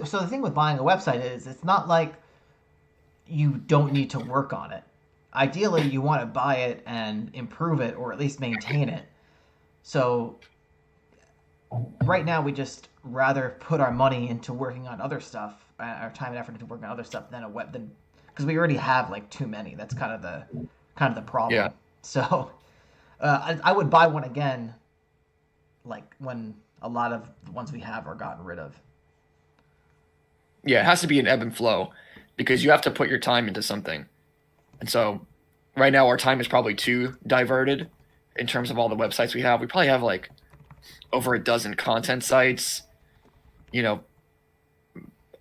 So the thing with buying a website is it's not like you don't need to work on it. Ideally, you want to buy it and improve it or at least maintain it. So right now, we just rather put our money into working on other stuff, our time and effort into working on other stuff than a web than because we already have like too many. That's kind of the Yeah. problem. So I would buy one again, like when a lot of the ones we have are gotten rid of. Yeah, it has to be an ebb and flow because you have to put your time into something. And so right now our time is probably too diverted in terms of all the websites we have. We probably have like over a dozen content sites, you know,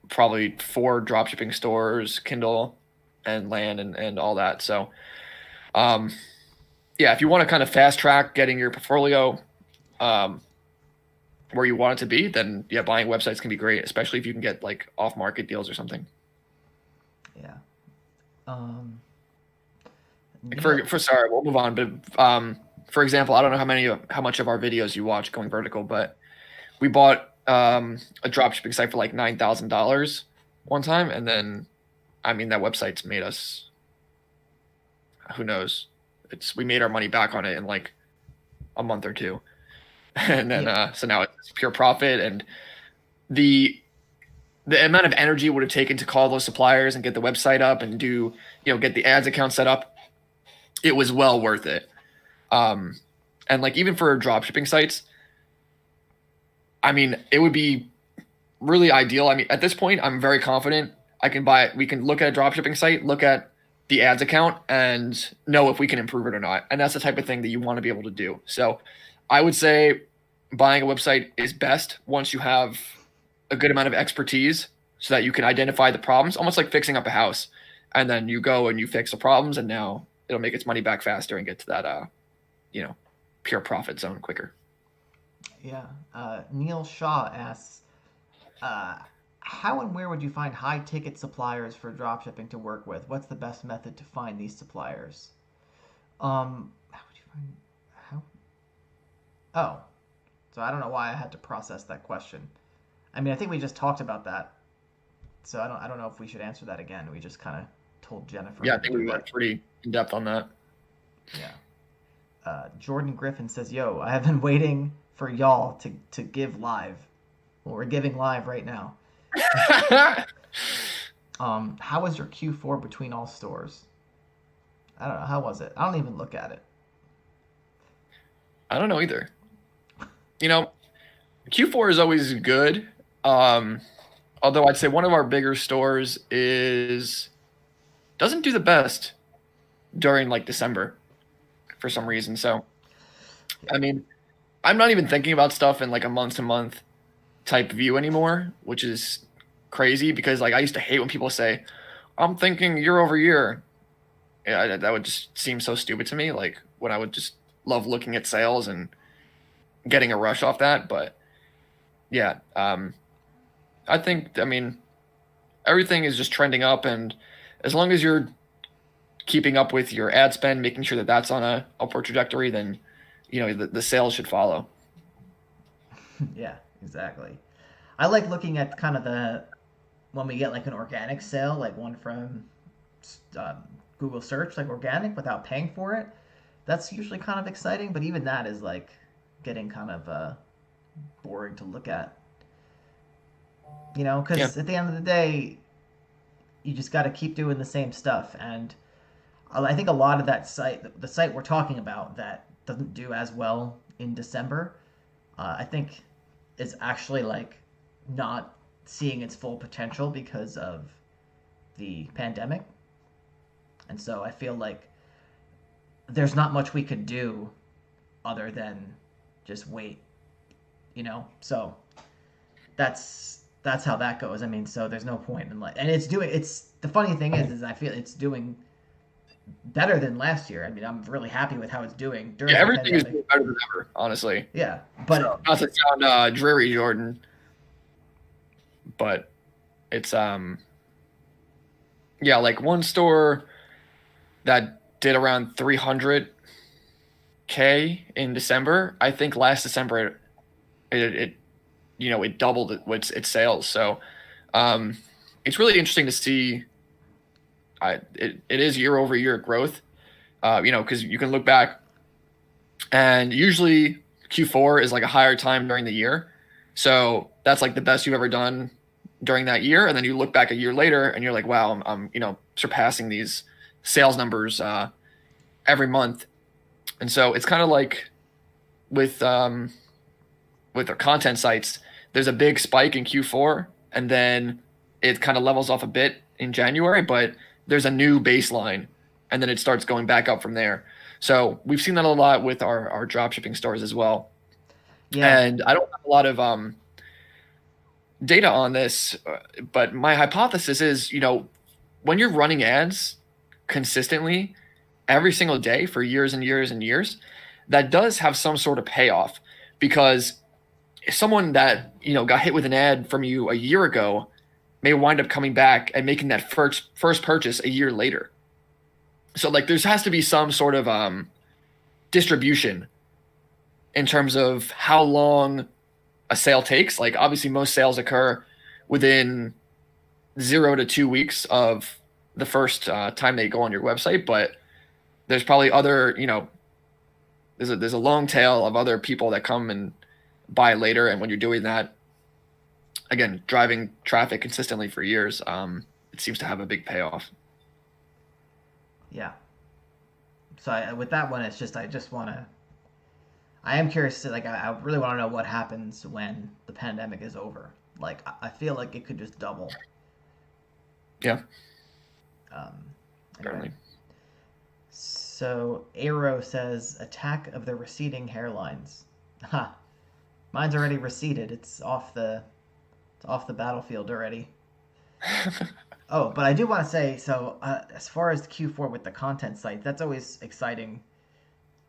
probably 4 dropshipping stores, Kindle and land and all that. So um yeah, if you want to kind of fast track getting your portfolio um where you want it to be, then yeah, buying websites can be great, especially if you can get like off market deals or something. Yeah. Um, Like Neil. for sorry, we'll move on. But for example, I don't know how much of our videos you watch going vertical, but we bought a dropshipping site for like $9,000 one time, and then I mean that website's made us who knows. It's we made our money back on it in like a month or two, and then Yeah. so now it's pure profit, and the the amount of energy it would have taken to call those suppliers and get the website up and do get the ads account set up, it was well worth it. Um, and like even for drop shipping sites, I mean, it would be really ideal. I mean, at this point, I'm very confident I can buy. We can look at a drop shipping site, look at the ads account, and know if we can improve it or not. And that's the type of thing that you want to be able to do. So, I would say buying a website is best once you have a good amount of expertise, so that you can identify the problems, almost like fixing up a house, and then you go and you fix the problems, and now it'll make its money back faster and get to that you know, pure profit zone quicker. Yeah. Neil Shaw asks, uh, how and where would you find high ticket suppliers for dropshipping to work with? What's the best method to find these suppliers? How would you find how? Oh, so I don't know why I had to process that question. I mean, I think we just talked about that, so I don't know if we should answer that again. We just kind of told Jennifer Yeah, how I to think do we went that. pretty in depth on that. Yeah. Jordan Griffin says, "Yo, I have been waiting for y'all to give live. Well, we're giving live right now. How was your Q4 between all stores? I don't know. How was it? I don't even look at it. I don't know either. You know, Q4 is always good. Um, Although I'd say one of our bigger stores is doesn't do the best during like December for some reason. So I mean, I'm not even thinking about stuff in like a month to month type view anymore, which is crazy because like I used to hate when people say, "I'm thinking year over year." Yeah, that would just seem so stupid to me. Like when I would just love looking at sales and getting a rush off that. But yeah, I think I mean everything is just trending up, and as long as you're keeping up with your ad spend, making sure that that's on a upward trajectory, then the sales should follow. Yeah, exactly. I like looking at kind of the when we get like an organic sale, like one from um, Google search, like organic without paying for it. That's usually kind of exciting, but even that is like getting kind of boring to look at. Yeah, Because at the end of the day, you just got to keep doing the same stuff. And I think a lot of that site, the site we're talking about, that doesn't do as well in December, I think is actually like not seeing its full potential because of the pandemic. And so I feel like there's not much we could do other than just wait, So that's how that goes. I mean, so there's no point in like, and it's the funny thing is I feel it's doing better than last year. I mean, I'm really happy with how it's doing yeah, during the everything is pandemic. doing better than ever, honestly. Yeah, So but not to sound dreary, Jordan, but it's yeah, like one store that did around 300K in December. I think last December it doubled its sales. So Um, it's really interesting to see. It is year over year growth. Because you can look back, and usually Q4 is like a higher time during the year, so that's like the best you've ever done during that year. And then you look back a year later, and you're like, wow, I'm surpassing these sales numbers every month. And so it's kind of like with our content sites, there's a big spike in Q4, and then it kind of levels off a bit in January, but there's a new baseline, and then it starts going back up from there. So we've seen that a lot with our dropshipping stores as well. Yeah. And I don't have a lot of data on this, but my hypothesis is, when you're running ads consistently every single day for years and years and years, that does have some sort of payoff, because someone that got hit with an ad from you a year ago may wind up coming back and making that first purchase a year later. So like there has to be some sort of distribution in terms of how long a sale takes. Like obviously most sales occur within 0 to 2 weeks of the first time they go on your website, but there's probably other, there's a long tail of other people that come and buy later. And when you're doing that, again, driving traffic consistently for years, it seems to have a big payoff. Yeah. So with that one, it's just I am curious to I really want to know what happens when the pandemic is over. Like I feel like it could just double. Yeah, Um, anyway. certainly. So Arrow says attack of the receding hairlines. Ha. Mine's already receded. It's off the battlefield already. Oh, but I do want to say, so as far as Q4 with the content site, that's always exciting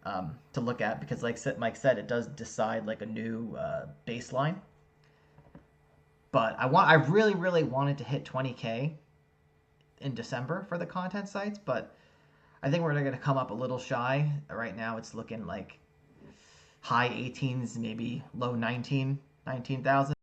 to look at because, like Mike said, it does decide like a new baseline. But I really, really wanted to hit 20K in December for the content sites, but I think we're going to come up a little shy. Right now, it's looking like high 18s, maybe low 19,000.